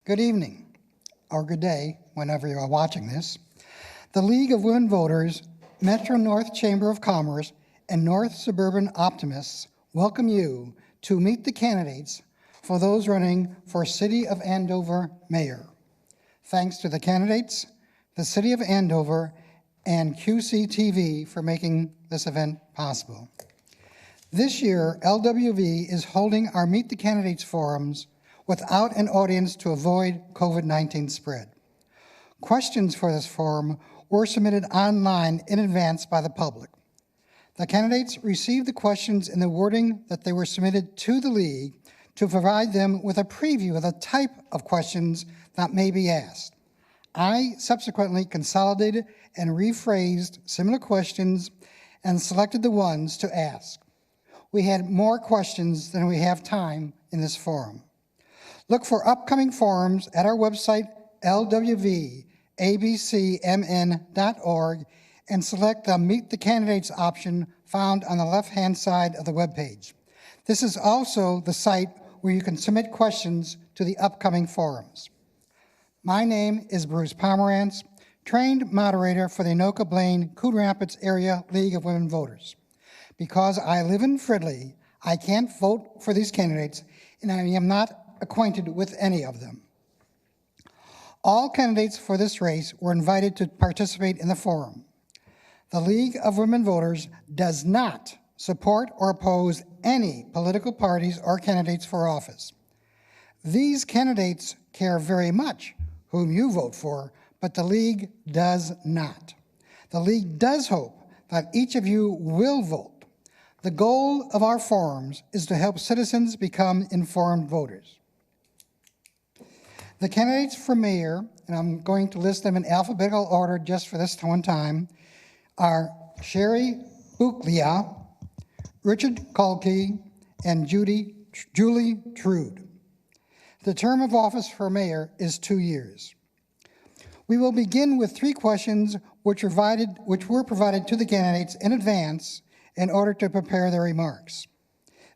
Good evening, or good day, whenever you are watching this. The League of Women Voters, Metro North Chamber of Commerce, and North Suburban Optimists welcome you to meet the candidates for those running for City of Andover Mayor. Thanks to the candidates, the City of Andover, and QCTV for making this event possible. This year, LWV is holding our Meet the Candidates forums without an audience to avoid COVID-19 spread. Questions for this forum were submitted online in advance by the public. The candidates received the questions in the wording that they were submitted to the League to provide them with a preview of the type of questions that may be asked. I subsequently consolidated and rephrased similar questions and selected the ones to ask. We had more questions than we have time in this forum. Look for upcoming forums at our website, lwvabcmn.org, and select the Meet the Candidates option found on the left-hand side of the webpage. This is also the site where you can submit questions to the upcoming forums. My name is Bruce Pomerantz, trained moderator for the Anoka Blaine Coon Rapids Area League of Women Voters. Because I live in Fridley, I can't vote for these candidates, and I am not acquainted with any of them. All candidates for this race were invited to participate in the forum. The League of Women Voters does not support or oppose any political parties or candidates for office. These candidates care very much whom you vote for, but the League does not. The League does hope that each of you will vote. The goal of our forums is to help citizens become informed voters. The candidates for mayor, and I'm going to list them in alphabetical order just for this one time, are Sheri Bukkila, Richard Kulkey, and Julie Trude. The term of office for mayor is 2 years. We will begin with 3 questions which were provided to the candidates in advance in order to prepare their remarks.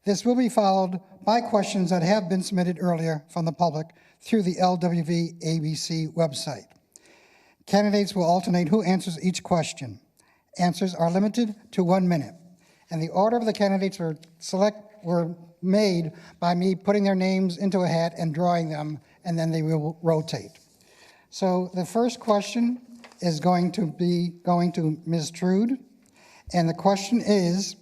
This will be followed by questions that have been submitted earlier from the public through the LWV ABC website. Candidates will alternate who answers each question. Answers are limited to 1 minute, and the order of the candidates were made by me putting their names into a hat and drawing them, and then they will rotate. So the first question is going to Ms. Trude, and the question is,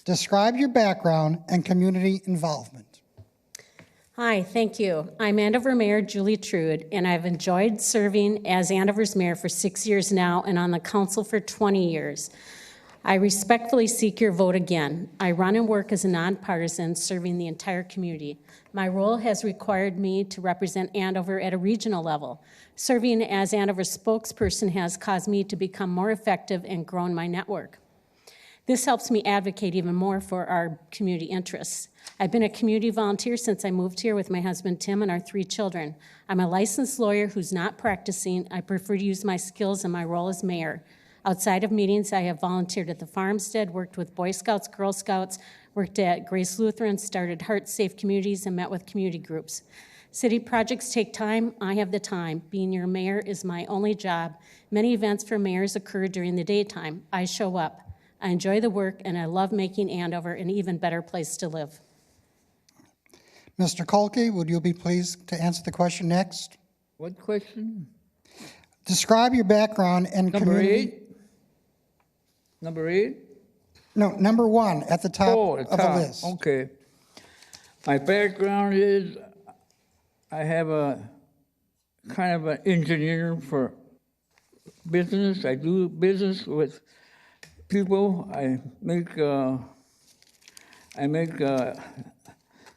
describe your background and community involvement. Hi, thank you. I'm Andover Mayor Julie Trude, and I've enjoyed serving as Andover's mayor for 6 years now and on the council for 20 years. I respectfully seek your vote again. I run and work as a nonpartisan, serving the entire community. My role has required me to represent Andover at a regional level. Serving as Andover's spokesperson has caused me to become more effective and grown my network. This helps me advocate even more for our community interests. I've been a community volunteer since I moved here with my husband Tim and our 3 children. I'm a licensed lawyer who's not practicing. I prefer to use my skills in my role as mayor. Outside of meetings, I have volunteered at the farmstead, worked with Boy Scouts, Girl Scouts, worked at Grace Lutheran, started Heart Safe Communities, and met with community groups. City projects take time. I have the time. Being your mayor is my only job. Many events for mayors occur during the daytime. I show up. I enjoy the work, and I love making Andover an even better place to live. Mr. Kulkey, would you be pleased to answer the question next? What question? Describe your background and community. Number 8? No, number 1 at the top of the list. Okay. My background is I have a kind of an engineer for business. I do business with people. I make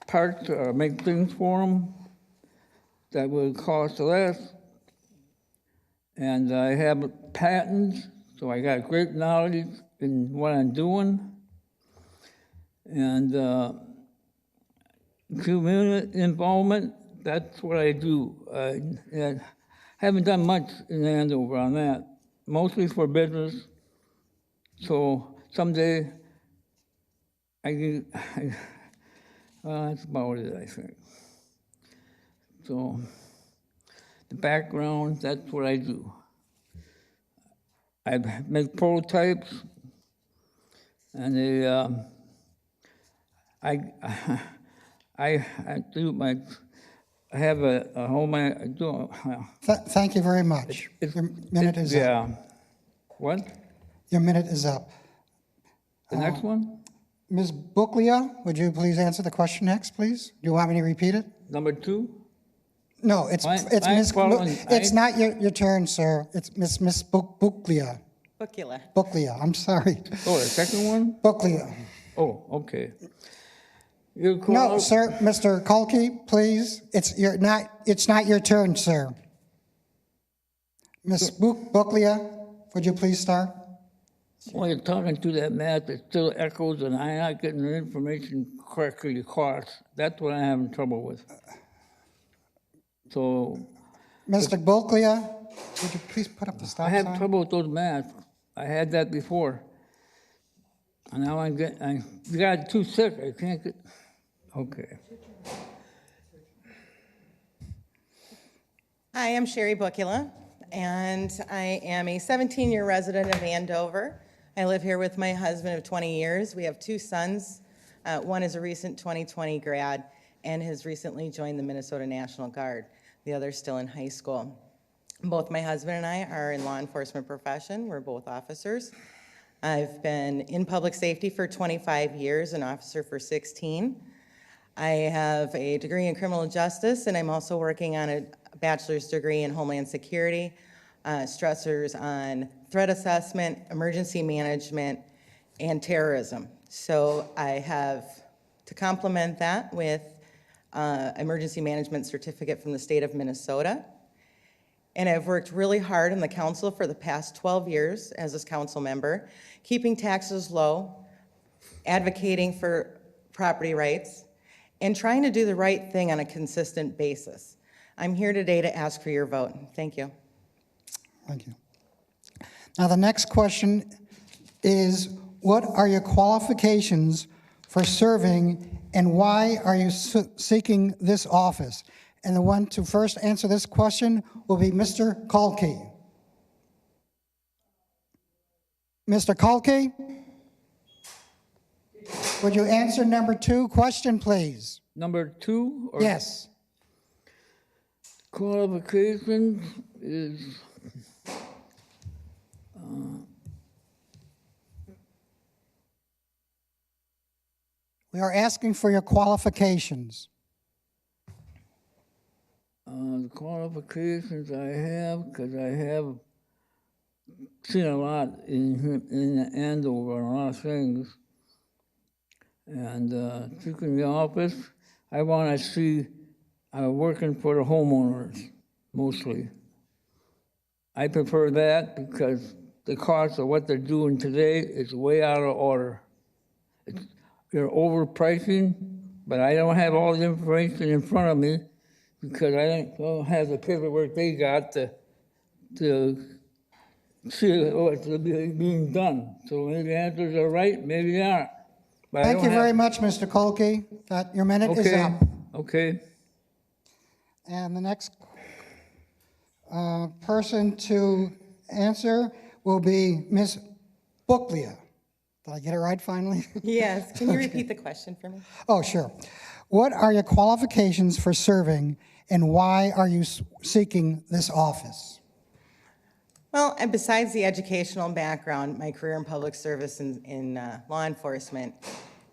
parts or make things for them that will cost less. And I have patents, so I got great knowledge in what I'm doing. And community involvement, that's what I do. I haven't done much in Andover on that, mostly for business. So someday that's about it, I think. So the background, that's what I do. I make prototypes, and I do my. I have a home. I do. Thank you very much. Your minute is up. Yeah. What? Your minute is up. The next one? Ms. Bukkila, would you please answer the question next, please? Do you want me to repeat it? Number 2? No, it's Ms. It's not your turn, sir. It's Miss Bukkila. Bukkila. I'm sorry. Oh, the second one? Bukkila. Oh, okay. No, sir, Mr. Kulkey, please. It's not your turn, sir. Ms. Bukkila, would you please start? When you're talking to that math, it still echoes, and I'm not getting the information correctly across. That's what I'm having trouble with. So Mr. Bukkila, would you please put up the stop I have sign? trouble with those math. I had that before. And now you got too sick. I can't get, okay. Hi, I'm Sheri Bukkila, and I am a 17-year resident of Andover. I live here with my husband of 20 years. We have 2 sons. One is a recent 2020 grad and has recently joined the Minnesota National Guard. The other is still in high school. Both my husband and I are in law enforcement profession. We're both officers. I've been in public safety for 25 years, an officer for 16. I have a degree in criminal justice, and I'm also working on a bachelor's degree in Homeland Security, stressors on threat assessment, emergency management, and terrorism. So I have, to complement that, with emergency management certificate from the state of Minnesota. And I've worked really hard in the council for the past 12 years as a council member, keeping taxes low, advocating for property rights, and trying to do the right thing on a consistent basis. I'm here today to ask for your vote. Thank you. Thank you. Now, the next question is, what are your qualifications for serving, and why are you seeking this office? And the one to first answer this question will be Mr. Kulkey. Mr. Kulkey, would you answer number 2 question, please? Number 2? Or Yes. Qualifications is We are asking for your qualifications. the qualifications I have, because I have seen a lot in Andover, a lot of things. And speaking of the office, I want to see working for the homeowners, mostly. I prefer that because the cost of what they're doing today is way out of order. They're overpricing, but I don't have all the information in front of me because I don't have the paperwork they got to see what's being done. So maybe the answers are right, maybe they aren't. But Thank you very much, Mr. Kulkey. Your minute is up. Okay. And the next person to answer will be Ms. Bukkila. Did I get it right finally? Yes, can you repeat the question for me? Oh, sure. What are your qualifications for serving, and why are you seeking this office? Well, and besides the educational background, my career in public service in law enforcement,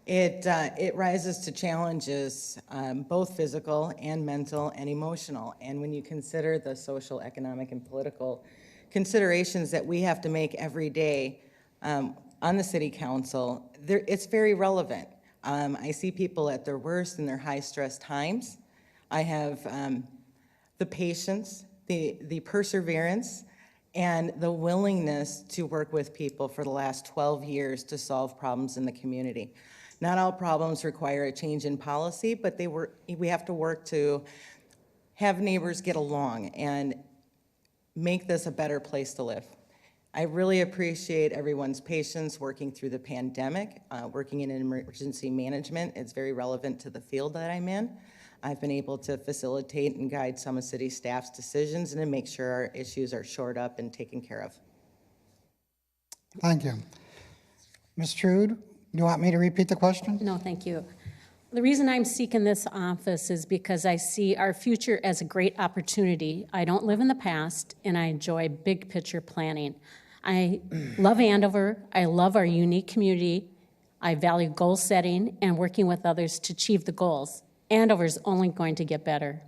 it rises to challenges, both physical and mental and emotional. And when you consider the social, economic, and political considerations that we have to make every day on the city council, it's very relevant. I see people at their worst in their high-stress times. I have the patience, the perseverance, and the willingness to work with people for the last 12 years to solve problems in the community. Not all problems require a change in policy, but we have to work to have neighbors get along and make this a better place to live. I really appreciate everyone's patience working through the pandemic, working in emergency management. It's very relevant to the field that I'm in. I've been able to facilitate and guide some of city staff's decisions and to make sure our issues are shored up and taken care of. Thank you. Ms. Trude, do you want me to repeat the question? No, thank you. The reason I'm seeking this office is because I see our future as a great opportunity. I don't live in the past, and I enjoy big picture planning. I love Andover. I love our unique community. I value goal setting and working with others to achieve the goals. Andover is only going to get better.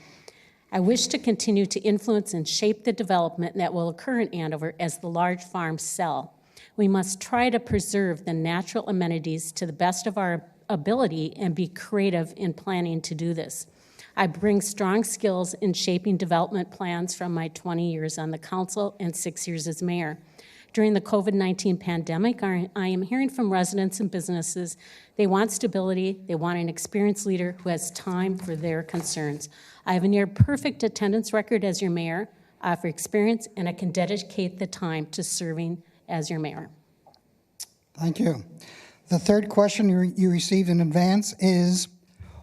I wish to continue to influence and shape the development that will occur in Andover as the large farms sell. We must try to preserve the natural amenities to the best of our ability and be creative in planning to do this. I bring strong skills in shaping development plans from my 20 years on the council and 6 years as mayor. During the COVID-19 pandemic, I am hearing from residents and businesses they want stability, they want an experienced leader who has time for their concerns. I have a near perfect attendance record as your mayor. I offer experience, and I can dedicate the time to serving as your mayor. Thank you. The third question you received in advance is,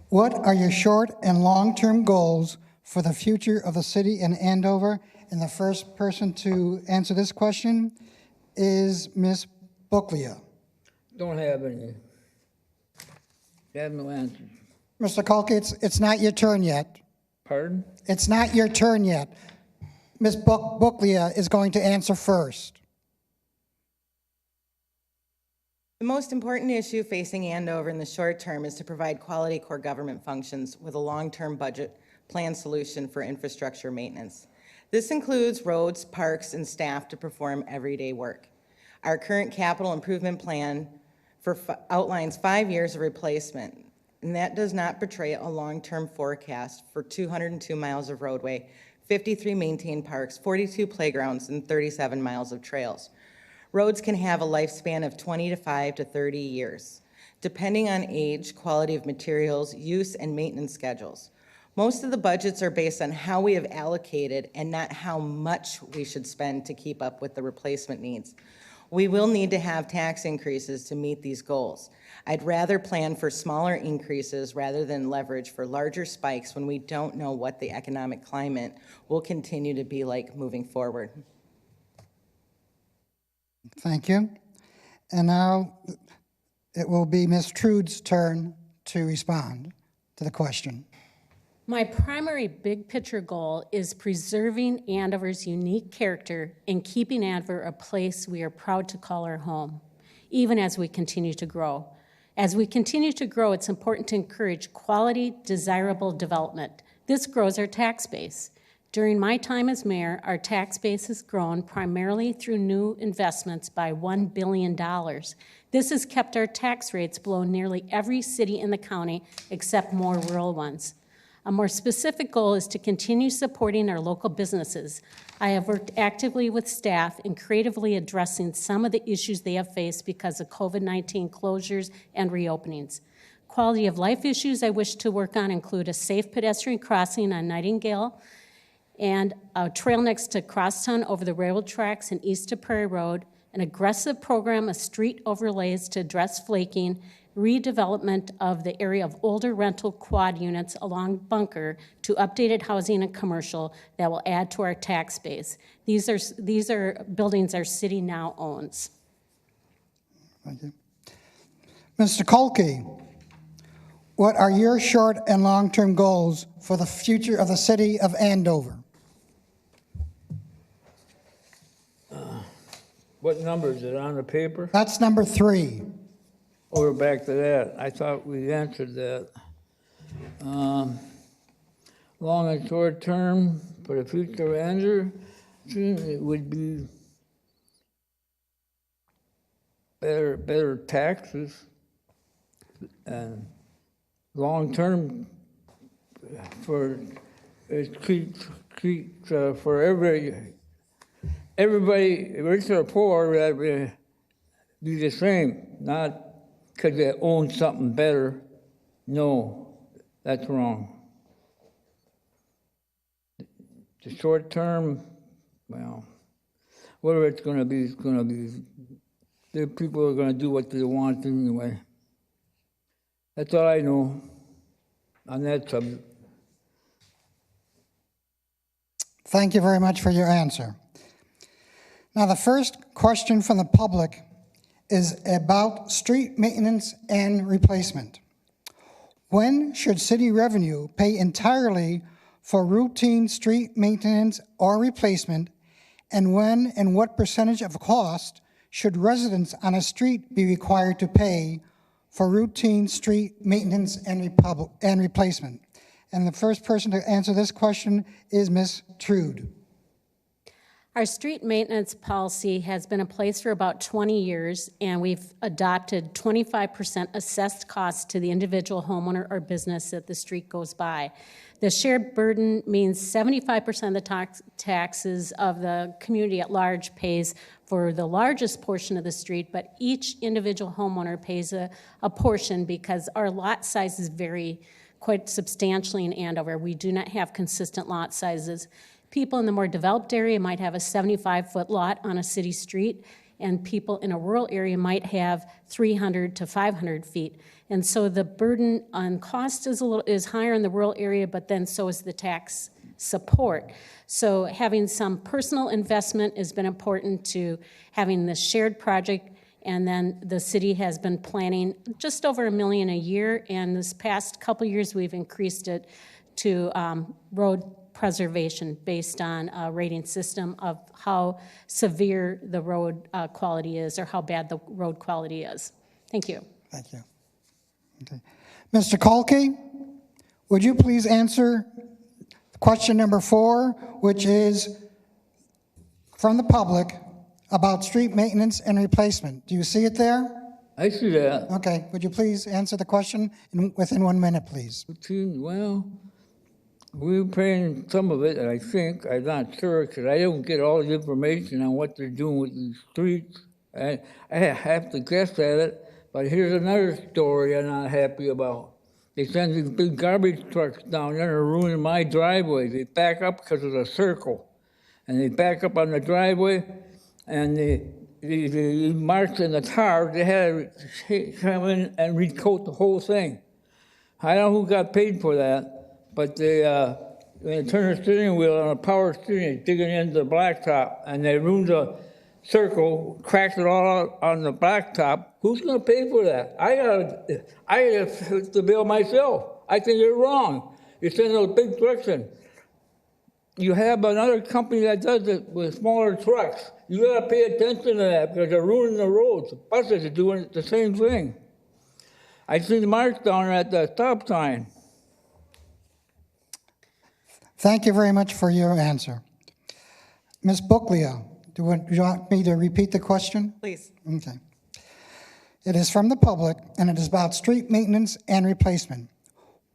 what are your short and long-term goals for the future of the city in Andover? And the first person to answer this question is Ms. Bukkila. Don't have any. Have no answers. Mr. Kulkey, it's not your turn yet. Pardon? It's not your turn yet. Ms. Bukkila is going to answer first. The most important issue facing Andover in the short term is to provide quality core government functions with a long-term budget plan solution for infrastructure maintenance. This includes roads, parks, and staff to perform everyday work. Our current capital improvement plan outlines 5 years of replacement, and that does not portray a long-term forecast for 202 miles of roadway, 53 maintained parks, 42 playgrounds, and 37 miles of trails. Roads can have a lifespan of 25 to 30 years, depending on age, quality of materials, use, and maintenance schedules. Most of the budgets are based on how we have allocated and not how much we should spend to keep up with the replacement needs. We will need to have tax increases to meet these goals. I'd rather plan for smaller increases rather than leverage for larger spikes when we don't know what the economic climate will continue to be like moving forward. Thank you. And now it will be Ms. Trude's turn to respond to the question. My primary big picture goal is preserving Andover's unique character and keeping Andover a place we are proud to call our home, even as we continue to grow. As we continue to grow, it's important to encourage quality, desirable development. This grows our tax base. During my time as mayor, our tax base has grown primarily through new investments by $1 billion. This has kept our tax rates below nearly every city in the county except more rural ones. A more specific goal is to continue supporting our local businesses. I have worked actively with staff in creatively addressing some of the issues they have faced because of COVID-19 closures and reopenings. Quality of life issues I wish to work on include a safe pedestrian crossing on Nightingale and a trail next to Crosstown over the railroad tracks and east of Prairie Road, an aggressive program of street overlays to address flaking, redevelopment of the area of older rental quad units along Bunker to updated housing and commercial that will add to our tax base. These are buildings our city now owns. Thank you. Mr. Kulkey, what are your short and long-term goals for the future of the city of Andover? What number is it on the paper? That's number 3. Oh, we're back to that. I thought we answered that. Long and short term for the future of Andover, it would be better taxes, and long term for for everybody, rich or poor, that would be the same, not because they own something better. No, that's wrong. The short term, well, whatever it's going to be, it's going to be. The people are going to do what they want anyway. That's all I know on that subject. Thank you very much for your answer. Now, the first question from the public is about street maintenance and replacement. When should city revenue pay entirely for routine street maintenance or replacement, and when and what percentage of cost should residents on a street be required to pay for routine street maintenance and replacement? And the first person to answer this question is Ms. Trude. Our street maintenance policy has been in place for about 20 years, and we've adopted 25% assessed costs to the individual homeowner or business that the street goes by. The shared burden means 75% of the taxes of the community at large pays for the largest portion of the street, but each individual homeowner pays a portion because our lot sizes vary quite substantially in Andover. We do not have consistent lot sizes. People in the more developed area might have a 75-foot lot on a city street, and people in a rural area might have 300 to 500 feet. And so the burden on cost is higher in the rural area, but then so is the tax support. So having some personal investment has been important to having this shared project, and then the city has been planning just over $1 million a year, and this past couple years we've increased it to road preservation based on a rating system of how severe the road quality is or how bad the road quality is. Thank you. Thank you. Okay. Mr. Kulkey, would you please answer question number 4, which is from the public about street maintenance and replacement? Do you see it there? I see that. Okay. Would you please answer the question within 1 minute, please? Well, we're paying some of it, I think. I'm not sure, because I don't get all the information on what they're doing with these streets. I have to guess at it, but here's another story I'm not happy about. They send these big garbage trucks down there and ruining my driveway. They back up because of the circle. And they back up on the driveway, and they marked in the tar. They had to come in and recoat the whole thing. I don't know who got paid for that. But they turn the steering wheel on a power steering, digging into the blacktop, and they ruined the circle, cracked it all out on the blacktop. Who's going to pay for that? I have the bill myself. I think you're wrong. You send those big trucks in. You have another company that does it with smaller trucks. You got to pay attention to that because they're ruining the roads. The buses are doing the same thing. I see the marks down there at the stop sign. Thank you very much for your answer. Ms. Bukkila, do you want me to repeat the question? Please. Okay. It is from the public, and it is about street maintenance and replacement.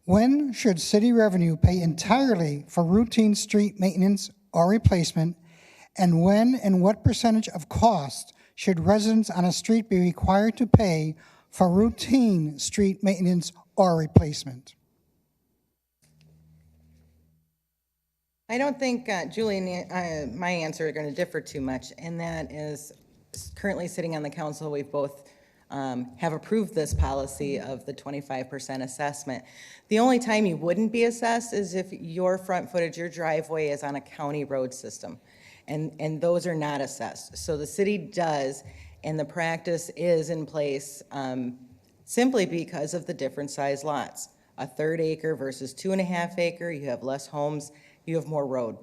When should city revenue pay entirely for routine street maintenance or replacement, and when and what percentage of cost should residents on a street be required to pay for routine street maintenance or replacement? I don't think Julie and my answer are going to differ too much, and that is currently sitting on the council. We've both have approved this policy of the 25% assessment. The only time you wouldn't be assessed is if your front footage, your driveway is on a county road system, and those are not assessed. So the city does, and the practice is in place simply because of the different size lots. A 1/3 acre versus 2.5 acre, you have less homes, you have more road.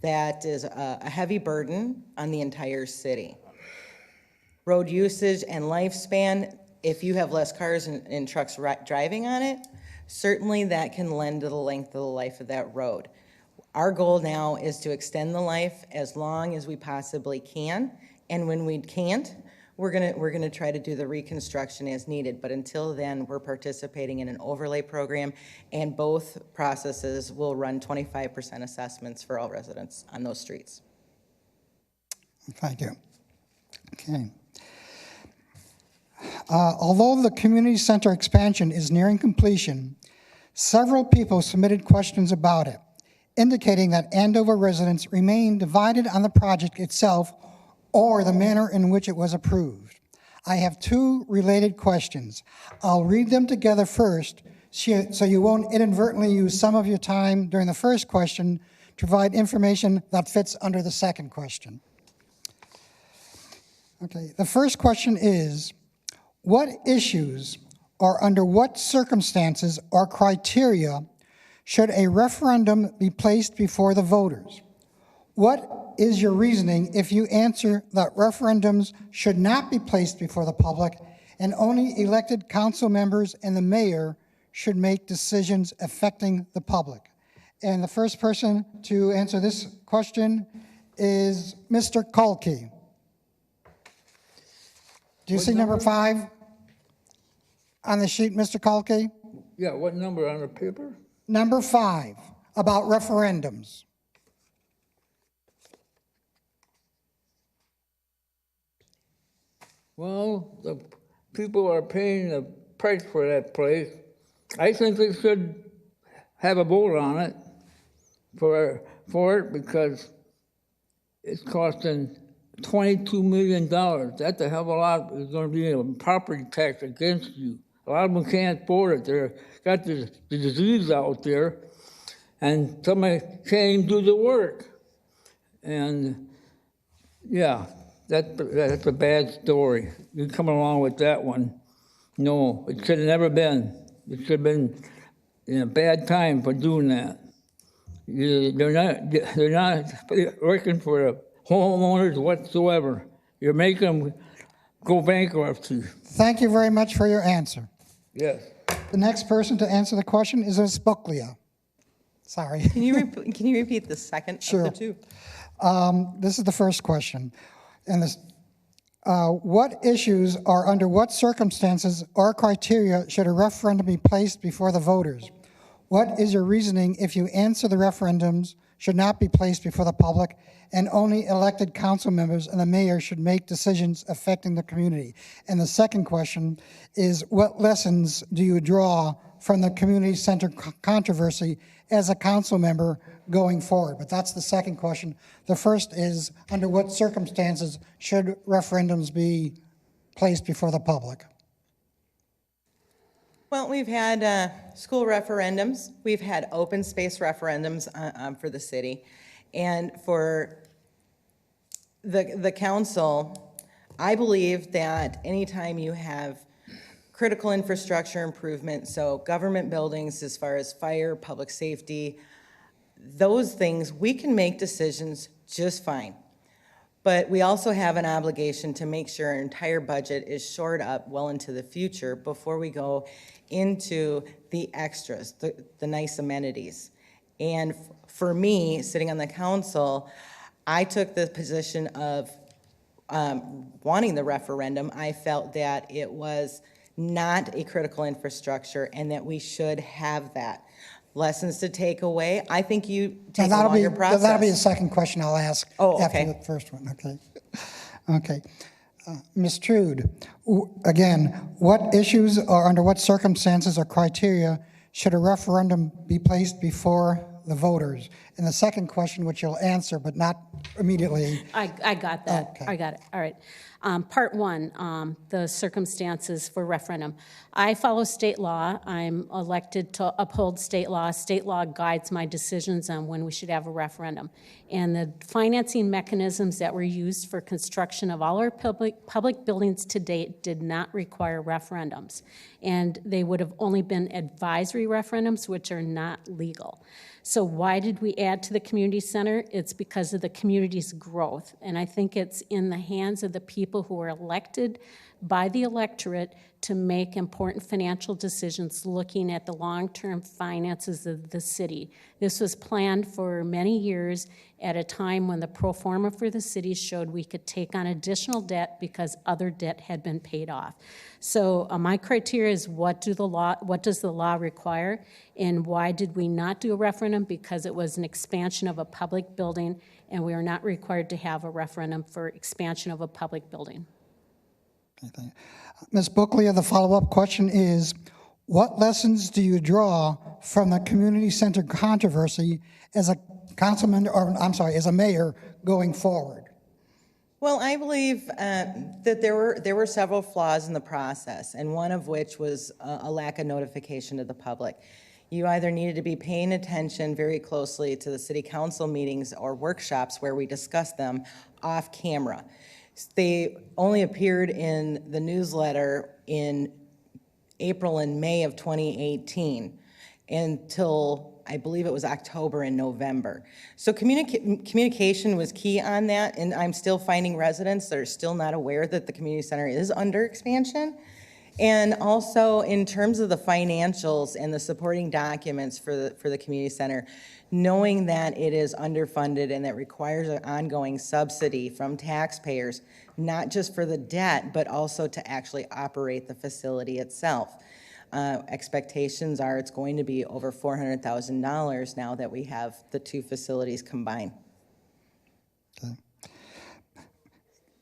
That is a heavy burden on the entire city. Road usage and lifespan, if you have less cars and trucks driving on it, certainly that can lend to the length of the life of that road. Our goal now is to extend the life as long as we possibly can, and when we can't, we're gonna try to do the reconstruction as needed. But until then, we're participating in an overlay program, and both processes will run 25% assessments for all residents on those streets. Thank you. Okay. Although the community center expansion is nearing completion, several people submitted questions about it, indicating that Andover residents remain divided on the project itself or the manner in which it was approved. I have 2 related questions. I'll read them together first, so you won't inadvertently use some of your time during the first question to provide information that fits under the second question. Okay, the first question is, what issues or under what circumstances or criteria should a referendum be placed before the voters? What is your reasoning if you answer that referendums should not be placed before the public and only elected council members and the mayor should make decisions affecting the public? And the first person to answer this question is Mr. Kulkey. Do you see number 5 on the sheet, Mr. Kulkey? Yeah, what number on the paper? Number 5, about referendums. Well, the people are paying the price for that place. I think they should have a vote on it for it because it's costing $22 million. That's a hell of a lot. There's going to be a property tax against you. A lot of them can't afford it. They're got the disease out there, and somebody can't even do the work. And yeah, that's a bad story. You come along with that one. No, it should have never been. It should have been in a bad time for doing that. They're not working for the homeowners whatsoever. You're making them go bankruptcy. Thank you very much for your answer. Yes. The next person to answer the question is Ms. Bukkila. Sorry. Can you repeat the second Sure. of the two? This is the first question. And this, what issues or under what circumstances or criteria should a referendum be placed before the voters? What is your reasoning if you answer the referendums should not be placed before the public and only elected council members and the mayor should make decisions affecting the community? And the second question is, what lessons do you draw from the community center controversy as a council member going forward? But that's the second question. The first is, under what circumstances should referendums be placed before the public? Well, we've had school referendums. We've had open space referendums for the city. And for the council, I believe that anytime you have critical infrastructure improvement, so government buildings as far as fire, public safety, those things, we can make decisions just fine. But we also have an obligation to make sure our entire budget is shored up well into the future before we go into the extras, the nice amenities. And for me, sitting on the council, I took the position of wanting the referendum. I felt that it was not a critical infrastructure and that we should have that. Lessons to take away. I think you take a longer process. That'll be the second question I'll ask after the first one, okay? Okay. Ms. Trude, again, what issues or under what circumstances or criteria should a referendum be placed before the voters? And the second question, which you'll answer, but not immediately. I got that. Okay. I got it. All right. Part 1, the circumstances for referendum. I follow state law. I'm elected to uphold state law. State law guides my decisions on when we should have a referendum. And the financing mechanisms that were used for construction of all our public buildings to date did not require referendums. And they would have only been advisory referendums, which are not legal. So why did we add to the community center? It's because of the community's growth. And I think it's in the hands of the people who are elected by the electorate to make important financial decisions looking at the long-term finances of the city. This was planned for many years at a time when the pro forma for the city showed we could take on additional debt because other debt had been paid off. So my criteria is what does the law require, and why did we not do a referendum? Because it was an expansion of a public building, and we are not required to have a referendum for expansion of a public building. Okay. Ms. Bukkila, the follow-up question is, what lessons do you draw from the community center controversy as a councilman, or I'm sorry, as a mayor going forward? Well, I believe that there were several flaws in the process, and one of which was a lack of notification to the public. you either needed to be paying attention very closely to the city council meetings or workshops where we discuss them off camera. They only appeared in the newsletter in April and May of 2018 until I believe it was October and November. So communication was key on that, and I'm still finding residents that are still not aware that the community center is under expansion. And also in terms of the financials and the supporting documents for the community center, knowing that it is underfunded and that requires an ongoing subsidy from taxpayers, not just for the debt, but also to actually operate the facility itself. Expectations are it's going to be over $400,000 now that we have the two facilities combined. Okay.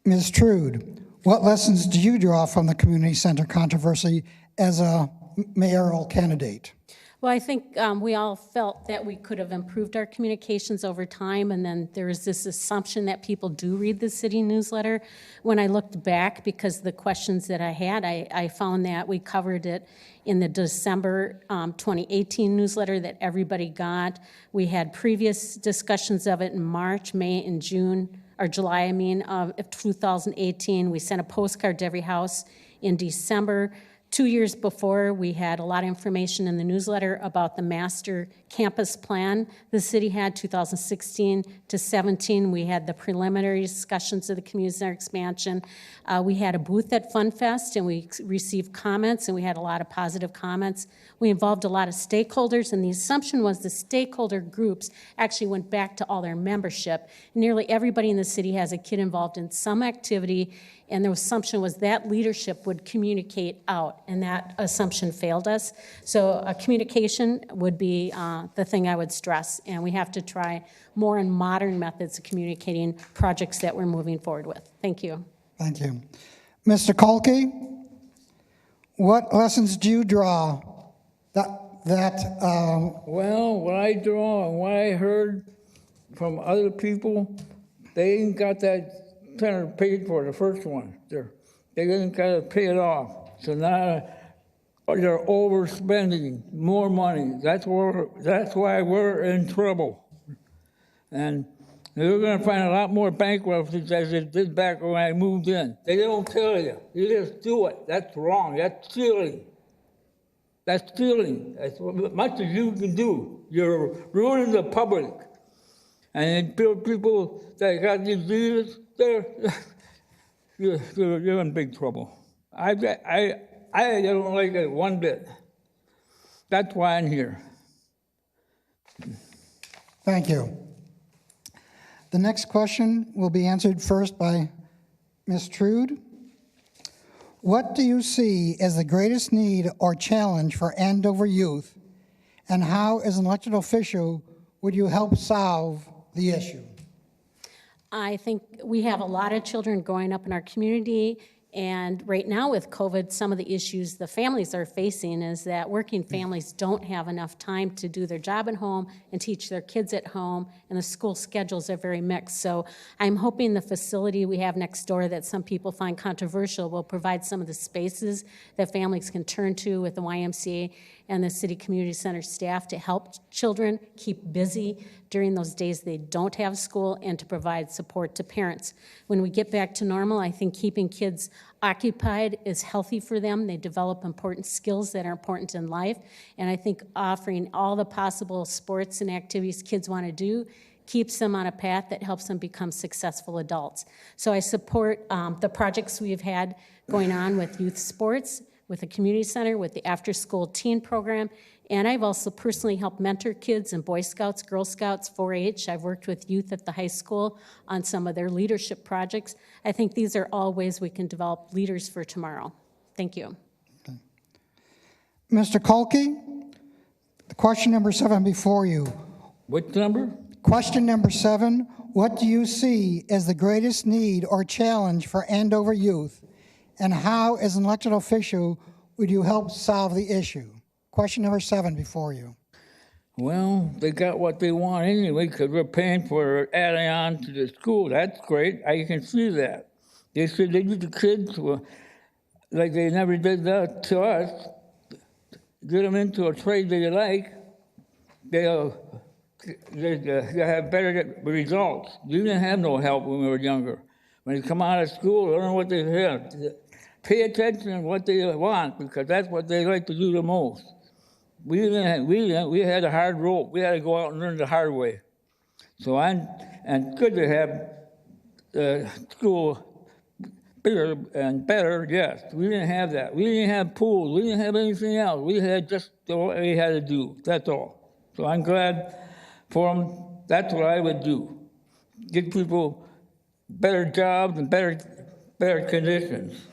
Ms. Trude, what lessons do you draw from the community center controversy as a mayoral candidate? Well, I think we all felt that we could have improved our communications over time, and then there was this assumption that people do read the city newsletter. When I looked back, because the questions that I had, I found that we covered it in the December 2018 newsletter that everybody got. We had previous discussions of it in March, May, and June, or July, of 2018. We sent a postcard to every house in December. 2 years before, we had a lot of information in the newsletter about the master campus plan the city had, 2016 to 17. We had the preliminary discussions of the community center expansion. We had a booth at Fun Fest, and we received comments, and we had a lot of positive comments. We involved a lot of stakeholders, and the assumption was the stakeholder groups actually went back to all their membership. Nearly everybody in the city has a kid involved in some activity, and the assumption was that leadership would communicate out, and that assumption failed us. So communication would be the thing I would stress, and we have to try more and modern methods of communicating projects that we're moving forward with. Thank you. Thank you. Mr. Kulkey, what lessons do you draw Well, what I draw and what I heard from other people, they ain't got that center paid for the first one. They didn't got to pay it off. So now they're overspending more money. That's why we're in trouble. And they're going to find a lot more bankruptcies as they did back when I moved in. They don't tell you. You just do it. That's wrong. That's stealing. That's stealing. That's as much as you can do. You're ruining the public. And people that got diseases, you're in big trouble. I don't like it one bit. That's why I'm here. Thank you. The next question will be answered first by Ms. Trude. What do you see as the greatest need or challenge for Andover youth, and how, as an elected official, would you help solve the issue? I think we have a lot of children growing up in our community, and right now with COVID, some of the issues the families are facing is that working families don't have enough time to do their job at home and teach their kids at home, and the school schedules are very mixed. So I'm hoping the facility we have next door that some people find controversial will provide some of the spaces that families can turn to with the YMCA and the city community center staff to help children keep busy during those days they don't have school, and to provide support to parents. When we get back to normal, I think keeping kids occupied is healthy for them. They develop important skills that are important in life, and I think offering all the possible sports and activities kids want to do keeps them on a path that helps them become successful adults. So I support the projects we've had going on with youth sports, with the community center, with the after-school teen program, and I've also personally helped mentor kids in Boy Scouts, Girl Scouts, 4-H. I've worked with youth at the high school on some of their leadership projects. I think these are all ways we can develop leaders for tomorrow. Thank you. Okay. Mr. Kulkey, question number 7 before you. What number? Question number 7, what do you see as the greatest need or challenge for Andover youth, and how, as an elected official, would you help solve the issue? Question number 7 before you. Well, they got what they want anyway because we're paying for adding on to the school. That's great. I can see that. They said they need the kids, like they never did that to us, get them into a trade they like. they have better results. You didn't have no help when we were younger. When they come out of school, learn what they have. Pay attention to what they want, because that's what they like to do the most. We had a hard road. We had to go out and learn the hard way. So and good to have school bigger and better, yes. We didn't have that. We didn't have pools. We didn't have anything else. We had just what we had to do. That's all. So I'm glad for them. That's what I would do. Give people better jobs and better conditions.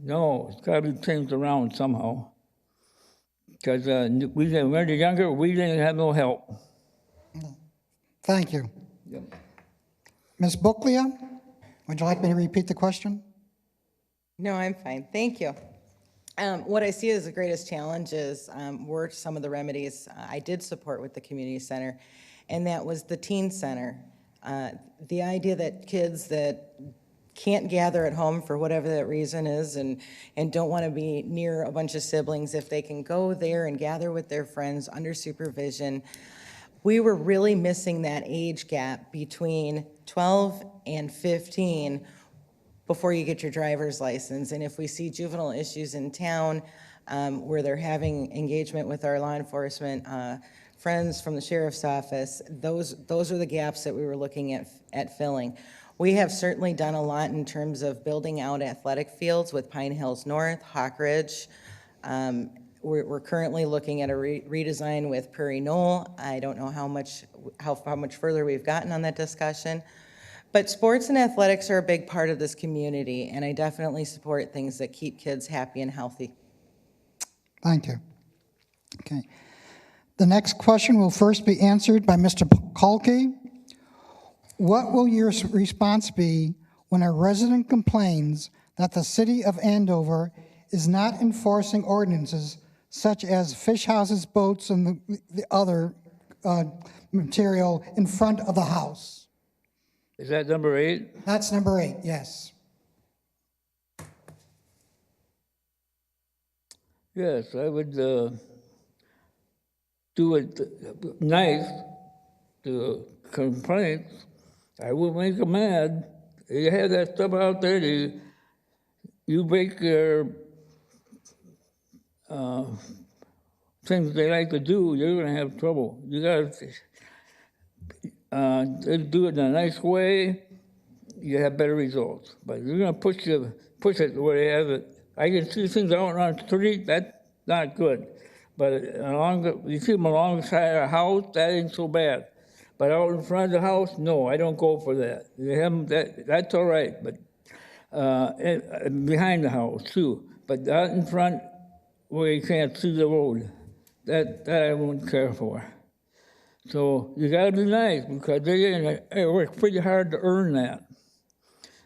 No, it's got to be changed around somehow. Because when we were younger, we didn't have no help. Thank you. Yep. Ms. Bukkila, would you like me to repeat the question? No, I'm fine. Thank you. What I see as the greatest challenges were some of the remedies I did support with the community center, and that was the teen center. The idea that kids that can't gather at home for whatever that reason is and don't want to be near a bunch of siblings, if they can go there and gather with their friends under supervision. We were really missing that age gap between 12 and 15 before you get your driver's license. And if we see juvenile issues in town where they're having engagement with our law enforcement friends from the sheriff's office, those are the gaps that we were looking at filling. We have certainly done a lot in terms of building out athletic fields with Pine Hills North, Hawk Ridge. We're currently looking at a redesign with Prairie Knoll. I don't know how much further we've gotten on that discussion. But sports and athletics are a big part of this community, and I definitely support things that keep kids happy and healthy. Thank you. Okay. The next question will first be answered by Mr. Kulkey. What will your response be when a resident complains that the city of Andover is not enforcing ordinances such as fish houses, boats, and the other material in front of the house? Is that number 8? That's number 8, yes. Yes, I would do it nice to complaints. I wouldn't make them mad. You have that stuff out there, you break their things they like to do, you're going to have trouble. You got to do it in a nice way, you have better results. But you're going to push it where they have it. I can see things out on the street, that's not good. But you see them alongside our house, that ain't so bad. But out in front of the house, no, I don't go for that. That's all right, but behind the house too. But out in front where you can't see the road, that I won't care for. So you gotta be nice, because they work pretty hard to earn that.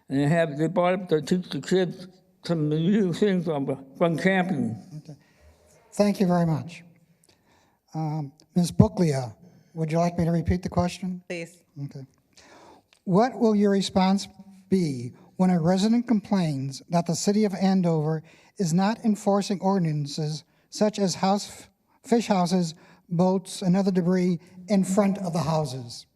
And they bought up to teach the kids some new things from camping. Okay. Thank you very much. Ms. Bukkila, would you like me to repeat the question? Please. Okay. What will your response be when a resident complains that the city of Andover is not enforcing ordinances such as fish houses, boats, and other debris in front of the houses?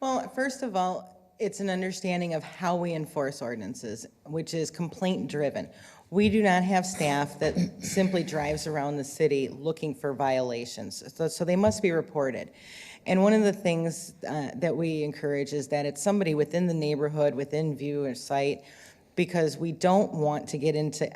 Well, first of all, it's an understanding of how we enforce ordinances, which is complaint-driven. We do not have staff that simply drives around the city looking for violations, so they must be reported. And one of the things that we encourage is that it's somebody within the neighborhood, within view or sight, because we don't want to get into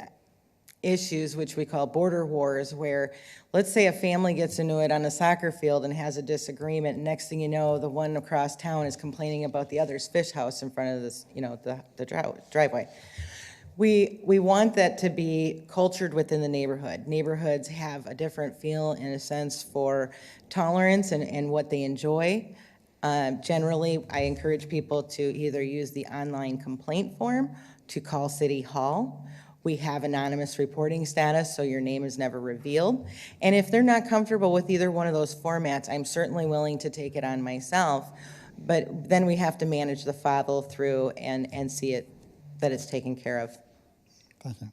issues which we call border wars, where let's say a family gets into it on a soccer field and has a disagreement, and next thing you know, the one across town is complaining about the other's fish house in front of this, the driveway. We want that to be cultured within the neighborhood. Neighborhoods have a different feel, in a sense, for tolerance and what they enjoy. Generally, I encourage people to either use the online complaint form, to call City Hall. We have anonymous reporting status, so your name is never revealed. And if they're not comfortable with either one of those formats, I'm certainly willing to take it on myself. But then we have to manage the follow through and see that it's taken care of. Thank you.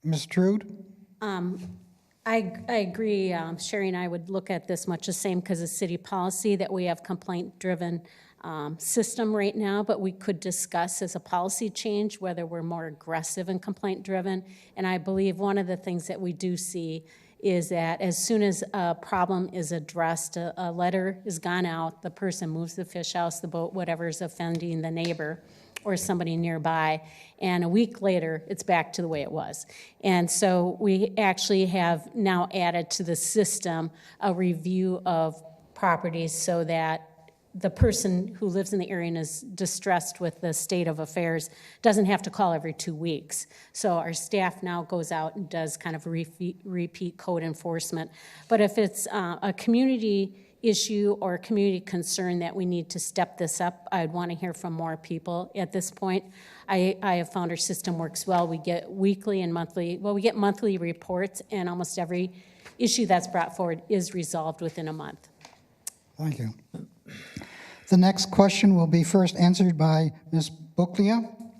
Ms. Trude? I I agree. Sheri and I would look at this much the same because of city policy that we have complaint-driven system right now, but we could discuss as a policy change whether we're more aggressive and complaint-driven. And I believe one of the things that we do see is that as soon as a problem is addressed, a letter is gone out, the person moves the fish house, the boat, whatever is offending the neighbor or somebody nearby, and a week later, it's back to the way it was. And so we actually have now added to the system a review of properties so that the person who lives in the area and is distressed with the state of affairs doesn't have to call every 2 weeks. So our staff now goes out and does kind of repeat code enforcement. But if it's a community issue or a community concern that we need to step this up, I'd want to hear from more people at this point. I have found our system works well. We get weekly and monthly, well, we get monthly reports, and almost every issue that's brought forward is resolved within a month. Thank you. The next question will be first answered by Ms. Bukkila.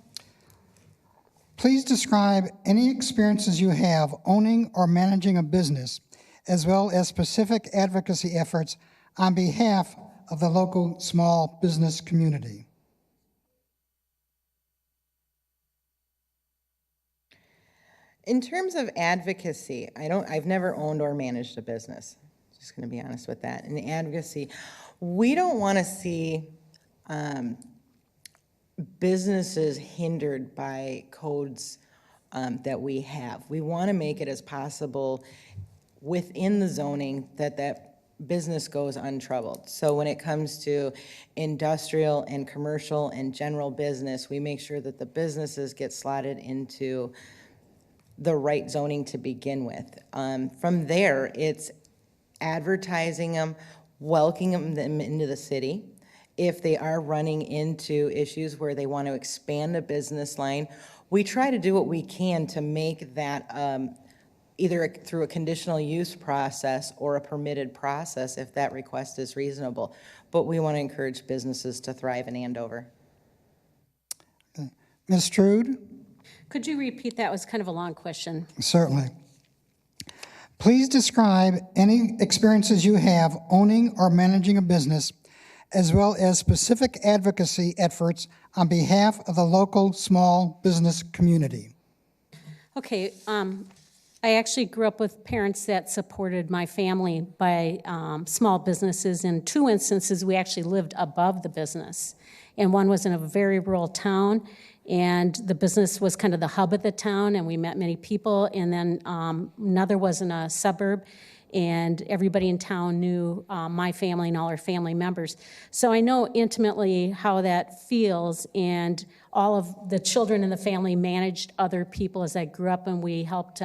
Please describe any experiences you have owning or managing a business, as well as specific advocacy efforts on behalf of the local small business community. In terms of advocacy, I've never owned or managed a business. Just going to be honest with that. In advocacy, we don't want to see businesses hindered by codes that we have. We want to make it as possible within the zoning that business goes untroubled. So when it comes to industrial and commercial and general business, we make sure that the businesses get slotted into the right zoning to begin with. From there, it's advertising them, welcoming them into the city. If they are running into issues where they want to expand a business line, we try to do what we can to make that either through a conditional use process or a permitted process if that request is reasonable. But we want to encourage businesses to thrive in Andover. Okay. Ms. Trude? Could you repeat that? It was kind of a long question. Certainly. Please describe any experiences you have owning or managing a business, as well as specific advocacy efforts on behalf of the local small business community. Okay, I actually grew up with parents that supported my family by small businesses. In 2 instances, we actually lived above the business. And one was in a very rural town, and the business was kind of the hub of the town, and we met many people. And then another was in a suburb, and everybody in town knew my family and all our family members. So I know intimately how that feels, and all of the children in the family managed other people as I grew up, and we helped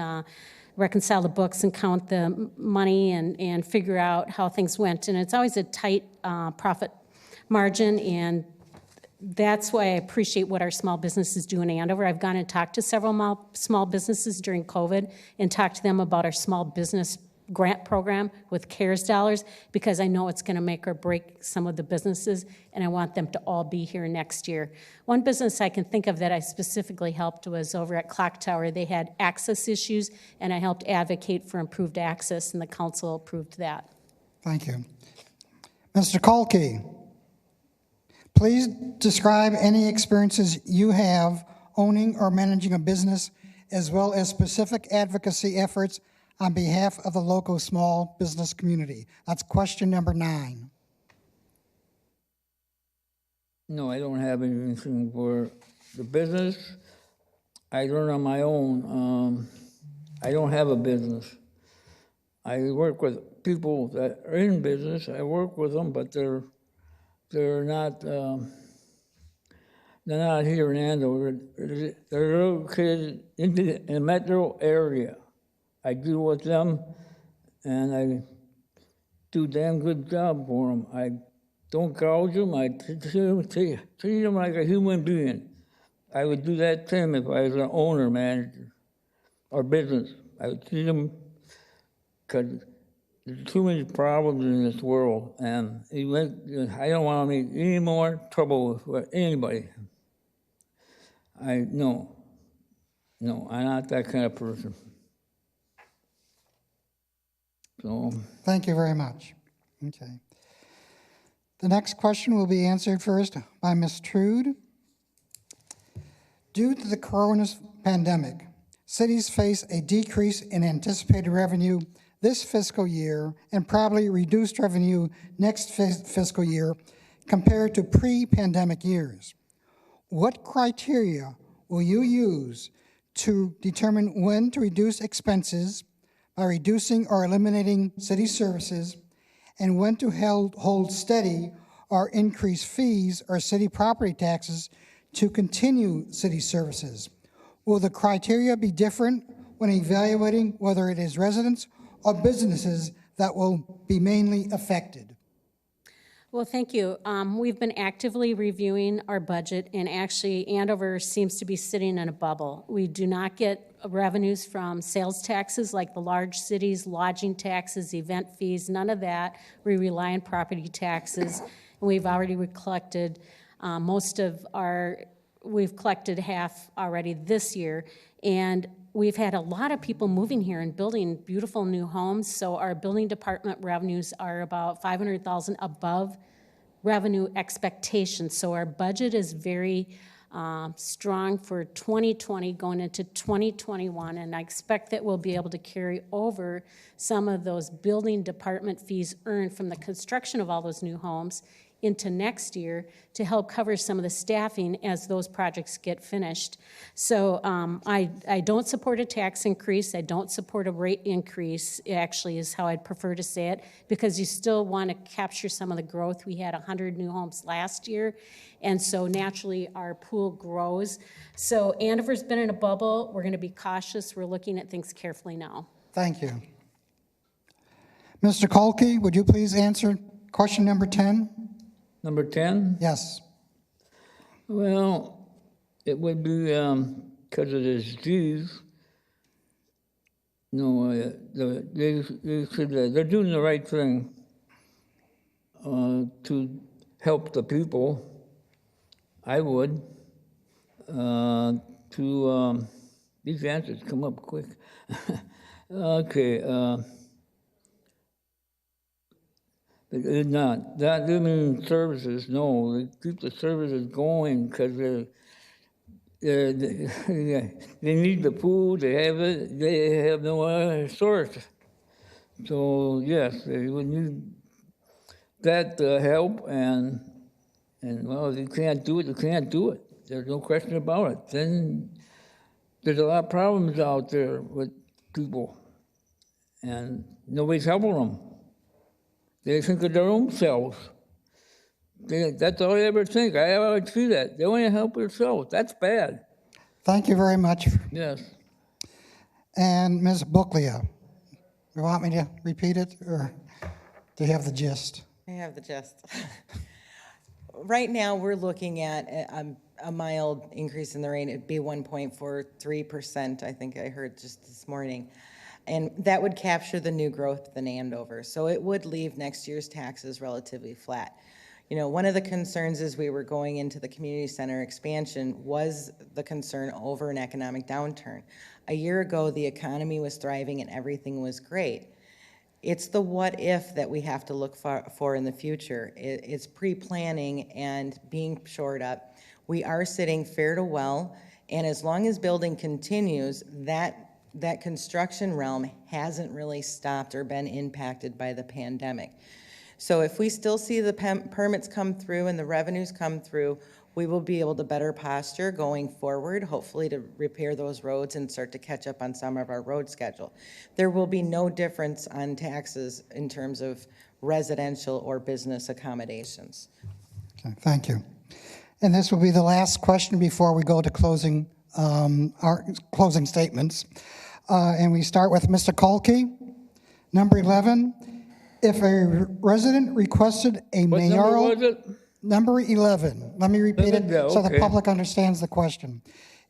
reconcile the books and count the money and figure out how things went. And it's always a tight profit margin, and that's why I appreciate what our small businesses do in Andover. I've gone and talked to several small businesses during COVID and talked to them about our small business grant program with CARES dollars, because I know it's going to make or break some of the businesses, and I want them to all be here next year. One business I can think of that I specifically helped was over at Clock Tower. They had access issues, and I helped advocate for improved access, and the council approved that. Thank you. Mr. Kulkey, please describe any experiences you have owning or managing a business, as well as specific advocacy efforts on behalf of the local small business community. That's question number 9. No, I don't have anything for the business. I run on my own. I don't have a business. I work with people that are in business. I work with them, but they're not here in Andover. They're located in the metro area. I deal with them, and I do a damn good job for them. I don't gouge them. I treat them like a human being. I would do that same if I was an owner, manager, or business. I would treat them, because there's too many problems in this world, and I don't want to make any more trouble with anybody. No, I'm not that kind of person. So, Thank you very much. Okay. The next question will be answered first by Ms. Trude. Due to the corona pandemic, cities face a decrease in anticipated revenue this fiscal year and probably reduced revenue next fiscal year compared to pre-pandemic years. What criteria will you use to determine when to reduce expenses by reducing or eliminating city services, and when to hold steady or increase fees or city property taxes to continue city services? Will the criteria be different when evaluating whether it is residents or businesses that will be mainly affected? Well, thank you. We've been actively reviewing our budget, and actually Andover seems to be sitting in a bubble. We do not get revenues from sales taxes like the large cities, lodging taxes, event fees, none of that. We rely on property taxes, and we've already collected we've collected half already this year, and we've had a lot of people moving here and building beautiful new homes, so our building department revenues are about $500,000 above revenue expectations. So our budget is very strong for 2020 going into 2021, and I expect that we'll be able to carry over some of those building department fees earned from the construction of all those new homes into next year to help cover some of the staffing as those projects get finished. So I don't support a tax increase. I don't support a rate increase, actually, is how I'd prefer to say it, because you still want to capture some of the growth. We had 100 new homes last year, and so naturally our pool grows. So Andover's been in a bubble. We're going to be cautious. We're looking at things carefully now. Thank you. Mr. Kulkey, would you please answer question number 10? number 10? Yes. Well, it would be because of this disease. No, they said they're doing the right thing to help the people. I would. These answers come up quick. Okay. It's not. That living services, no. They keep the services going because they need the food, they have it, they have no other source. So, yes, they would need that help, and well, if you can't do it, you can't do it. There's no question about it. Then there's a lot of problems out there with people, and nobody's helping them. They think of their own selves. That's all they ever think. I always see that. They only help themselves. That's bad. Thank you very much. Yes. And Ms. Bukkila, you want me to repeat it, or do you have the gist? I have the gist. Right now, we're looking at a mild increase in the rate. It'd be 1.43%, I think I heard just this morning. And that would capture the new growth in Andover. So it would leave next year's taxes relatively flat. You know, one of the concerns as we were going into the community center expansion was the concern over an economic downturn. A year ago, the economy was thriving and everything was great. It's the what if that we have to look for in the future. It's pre-planning and being shored up. We are sitting fair to well, and as long as building continues, that construction realm hasn't really stopped or been impacted by the pandemic. So if we still see the permits come through and the revenues come through, we will be able to better posture going forward, hopefully to repair those roads and start to catch up on some of our road schedule. There will be no difference on taxes in terms of residential or business accommodations. Okay, thank you. And this will be the last question before we go to closing our closing statements. And we start with Mr. Kulkey. Number 11, if a resident requested a What mayoral... number was it? Number 11. Let me repeat it so the Okay. public understands the question.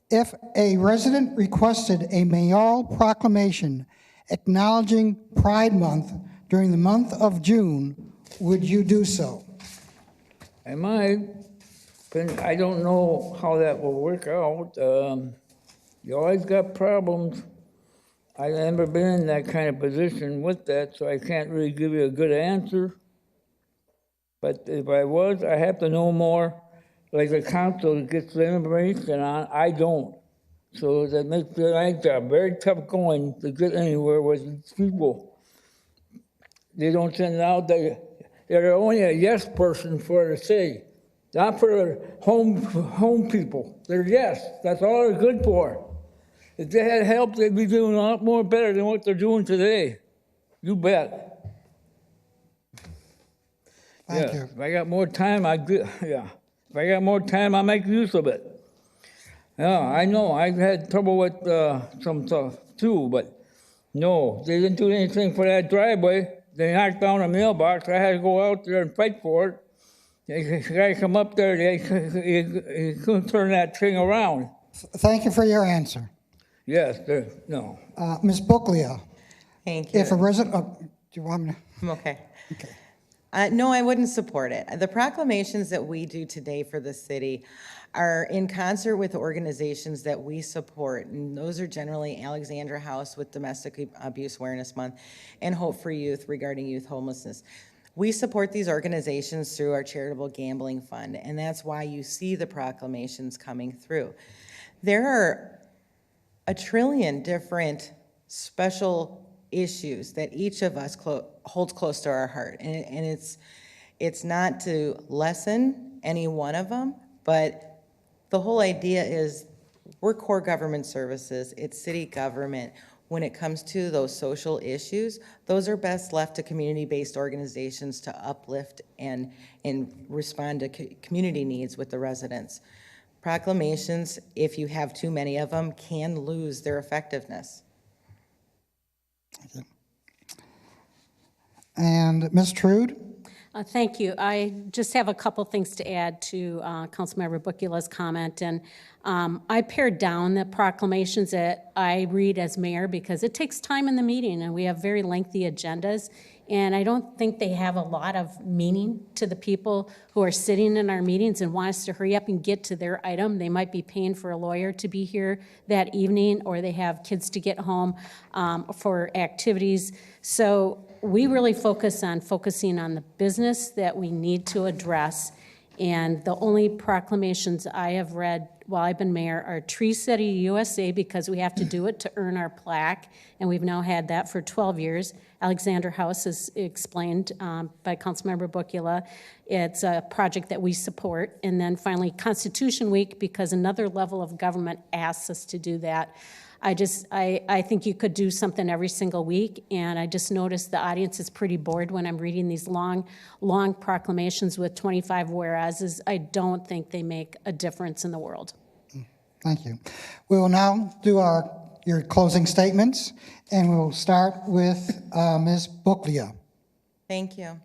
If a resident requested a mayoral proclamation acknowledging Pride Month during the month of June, would you do so? I might, but I don't know how that will work out. You always got problems I've never been in that kind of position with that, so I can't really give you a good answer. But if I was, I have to know more. Like the council gets the information on, I don't. So that makes it very tough going to get anywhere with these people. They don't send it out. They're only a yes person for the city, not for the home people. They're yes. That's all they're good for. If they had help, they'd be doing a lot more better than what they're doing today. You bet. Thank you. If I got more time, If I got more time, I make use of it. Yeah, I know. I've had trouble with some stuff too, but no, they didn't do anything for that driveway. They knocked down a mailbox. I had to go out there and fight for it. The guy come up there, he couldn't turn that thing around. Thank you for your answer. Yes, no. Ms. Bukkila, Thank you. if a resident, do you want me to? I'm okay. No, I wouldn't support it. The proclamations that we do today for the city are in concert with organizations that we support, and those are generally Alexandra House with Domestic Abuse Awareness Month and Hope for Youth regarding youth homelessness. We support these organizations through our charitable gambling fund, and that's why you see the proclamations coming through. There are a trillion different special issues that each of us holds close to our heart. And it's not to lessen any one of them, but the whole idea is we're core government services, it's city government. When it comes to those social issues, those are best left to community-based organizations to uplift and respond to community needs with the residents. Proclamations, if you have too many of them, can lose their effectiveness. And Ms. Trude? Thank you. I just have a couple things to add to Councilmember Bukkila's comment. And I pared down the proclamations that I read as mayor because it takes time in the meeting and we have very lengthy agendas. And I don't think they have a lot of meaning to the people who are sitting in our meetings and want us to hurry up and get to their item. They might be paying for a lawyer to be here that evening, or they have kids to get home for activities. So we really focusing on the business that we need to address. And the only proclamations I have read while I've been mayor are Tree City USA, because we have to do it to earn our plaque, and we've now had that for 12 years. Alexander House is explained by Councilmember Bukkila. It's a project that we support. And then finally, Constitution Week, because another level of government asks us to do that. I think you could do something every single week, and I just noticed the audience is pretty bored when I'm reading these long proclamations with 25 whereases. I don't think they make a difference in the world. Thank you. We will now do your closing statements, and we'll start with Ms. Bukkila. Thank you.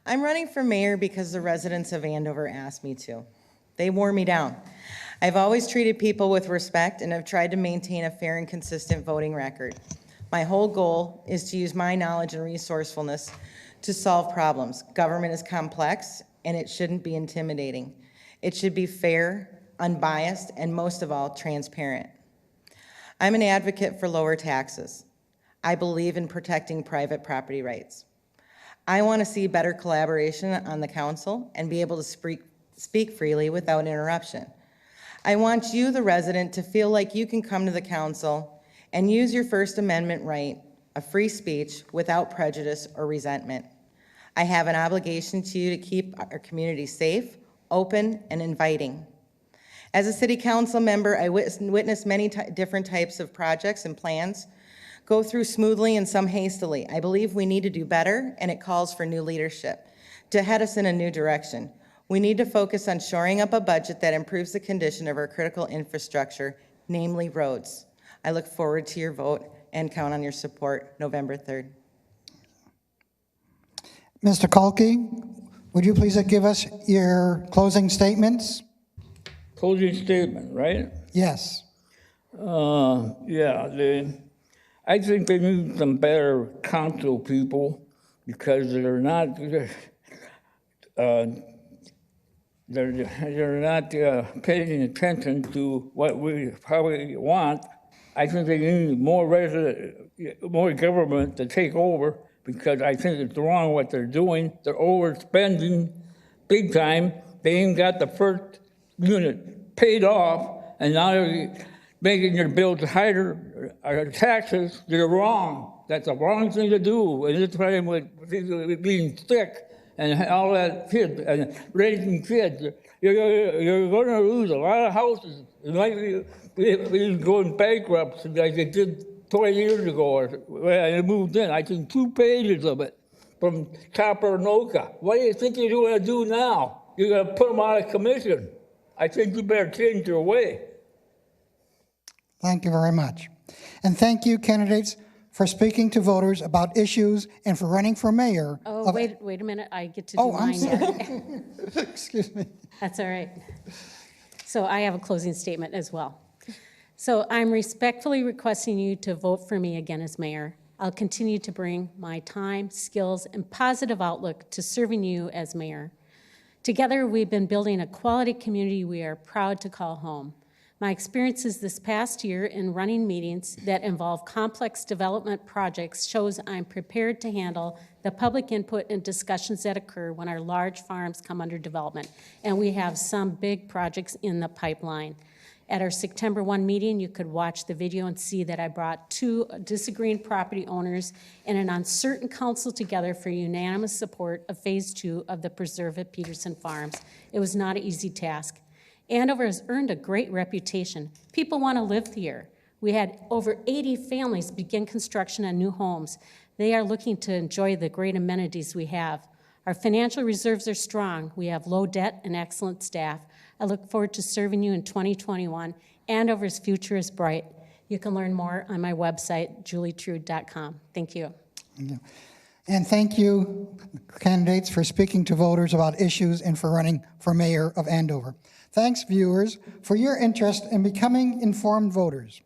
I'm running for mayor because the residents of Andover asked me to. They wore me down. I've always treated people with respect and have tried to maintain a fair and consistent voting record. My whole goal is to use my knowledge and resourcefulness to solve problems. Government is complex, and it shouldn't be intimidating. It should be fair, unbiased, and most of all, transparent. I'm an advocate for lower taxes. I believe in protecting private property rights. I want to see better collaboration on the council and be able to speak freely without interruption. I want you, the resident, to feel like you can come to the council and use your First Amendment right of free speech without prejudice or resentment. I have an obligation to you to keep our community safe, open, and inviting. As a city council member, I witnessed many different types of projects and plans go through smoothly and some hastily. I believe we need to do better, and it calls for new leadership to head us in a new direction. We need to focus on shoring up a budget that improves the condition of our critical infrastructure, namely roads. I look forward to your vote and count on your support November 3rd. Mr. Kulkey, would you please give us your closing statements? Closing statement, right? Yes. I think they need some better council people because they're not paying attention to what we probably want, I think they need more more government to take over, because I think it's wrong what they're doing. They're overspending big time. They ain't got the first unit paid off, and now they're making your bills higher, taxes. They're wrong. That's the wrong thing to do. And this time with being sick and all that kids and raising kids, you're going to lose a lot of houses. It might be going bankrupt like they did 20 years ago when I moved in. I think 2 pages of it from Copper Anoka. What do you think you're going to do now? You're going to put them out of commission. I think you better change your way. Thank you very much. And thank you, candidates, for speaking to voters about issues and for running for mayor. Oh, wait a minute, I get to do I'm mine sorry. yet. Excuse me. That's all right. So I have a closing statement as well. So I'm respectfully requesting you to vote for me again as mayor. I'll continue to bring my time, skills, and positive outlook to serving you as mayor. Together, we've been building a quality community we are proud to call home. My experiences this past year in running meetings that involve complex development projects shows I'm prepared to handle the public input and discussions that occur when our large farms come under development, and we have some big projects in the pipeline. At our September 1 meeting, you could watch the video and see that I brought 2 disagreeing property owners and an uncertain council together for unanimous support of Phase 2 of the Preserve at Peterson Farms. It was not an easy task. Andover has earned a great reputation. People want to live here. We had over 80 families begin construction on new homes. They are looking to enjoy the great amenities we have. Our financial reserves are strong. We have low debt and excellent staff. I look forward to serving you in 2021. Andover's future is bright. You can learn more on my website, julietrude.com. Thank you. Thank you. And thank you, candidates, for speaking to voters about issues and for running for mayor of Andover. Thanks, viewers, for your interest in becoming informed voters.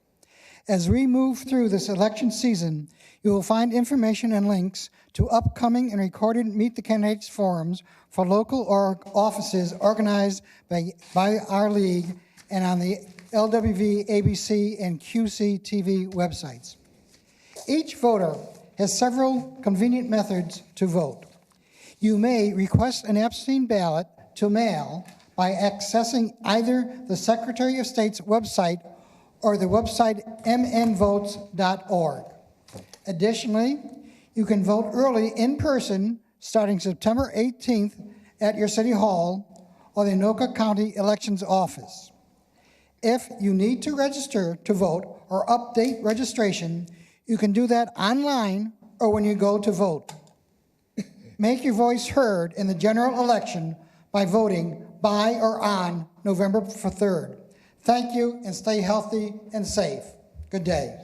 As we move through this election season, you will find information and links to upcoming and recorded Meet the Candidates forums for local offices organized by our league and on the LWV, ABC, and QCTV websites. Each voter has several convenient methods to vote. You may request an absentee ballot to mail by accessing either the Secretary of State's website or the website mnvotes.org. Additionally, you can vote early in person starting September 18th at your City Hall or the Anoka County Elections Office. If you need to register to vote or update registration, you can do that online or when you go to vote. Make your voice heard in the general election by voting by or on November 3rd. Thank you, and stay healthy and safe. Good day.